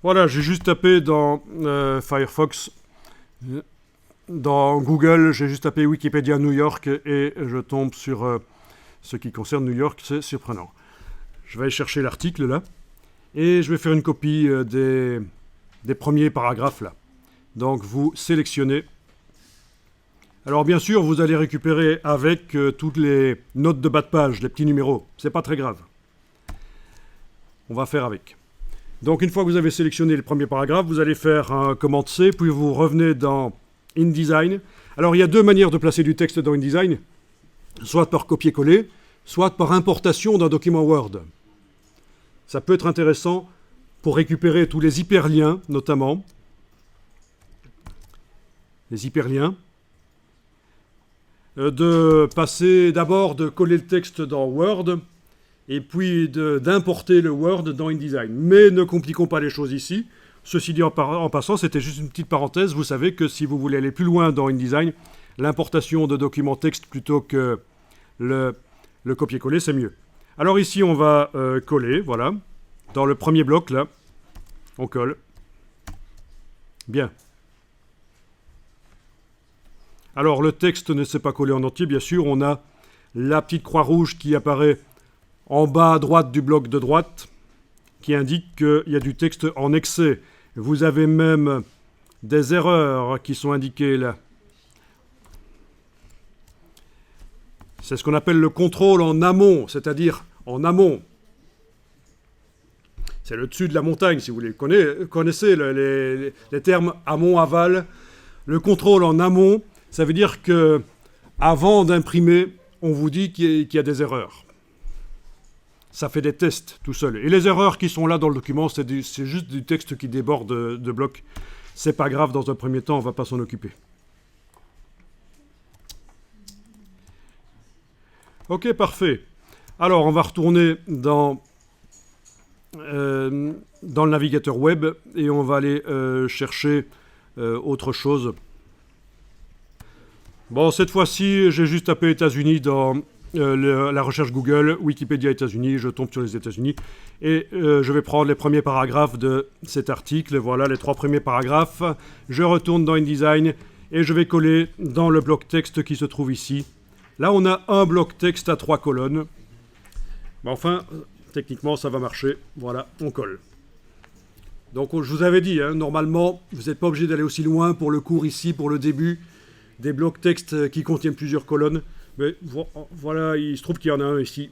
Voilà, j'ai juste tapé dans Firefox, dans Google, j'ai juste tapé Wikipédia New York et je tombe sur ce qui concerne New York, c'est surprenant. Je vais aller chercher l'article là et je vais faire une copie des premiers paragraphes là. Donc vous sélectionnez. Alors bien sûr, vous allez récupérer avec toutes les notes de bas de page, les petits numéros. C'est pas très grave. On va faire avec. Donc une fois que vous avez sélectionné le premier paragraphe, vous allez faire un commande C, puis vous revenez dans InDesign. Alors il y a deux manières de placer du texte dans InDesign, soit par copier-coller, soit par importation d'un document Word. Ça peut être intéressant pour récupérer tous les hyperliens, notamment. Les hyperliens. De passer d'abord de coller le texte dans Word, et puis d'importer le Word dans InDesign. Mais ne compliquons pas les choses ici. Ceci dit, en passant, c'était juste une petite parenthèse. Vous savez que si vous voulez aller plus loin dans InDesign, l'importation de documents texte plutôt que le copier-coller, c'est mieux. Alors ici, on va coller, voilà. Dans le premier bloc, là, on colle. Bien. Alors, le texte ne s'est pas collé en entier, bien sûr. On a la petite croix rouge qui apparaît en bas à droite du bloc de droite, qui indique qu'il y a du texte en excès. Vous avez même des erreurs qui sont indiquées là. C'est ce qu'on appelle le contrôle en amont, c'est-à-dire en amont. C'est le dessus de la montagne, si vous les connaissez, les termes amont-aval. Le contrôle en amont, ça veut dire que avant d'imprimer, on vous dit qu'il y a des erreurs. Ça fait des tests tout seul. Et les erreurs qui sont là dans le document, c'est juste du texte qui déborde de blocs. C'est pas grave, dans un premier temps, on va pas s'en occuper. Ok, parfait. Alors, on va retourner dans le navigateur web et on va aller chercher autre chose. Bon, cette fois-ci, j'ai juste tapé États-Unis dans la recherche Google, Wikipédia États-Unis, je tombe sur les États-Unis et je vais prendre les premiers paragraphes de cet article. Voilà les 3 premiers paragraphes. Je retourne dans InDesign et je vais coller dans le bloc texte qui se trouve ici. Là, on a un bloc texte à 3 colonnes. Mais enfin, techniquement, ça va marcher. Voilà, on colle. Donc, je vous avais dit, hein, normalement, vous n'êtes pas obligé d'aller aussi loin pour le cours ici, pour le début. Des blocs texte qui contiennent plusieurs colonnes. Mais voilà, il se trouve qu'il y en a un ici.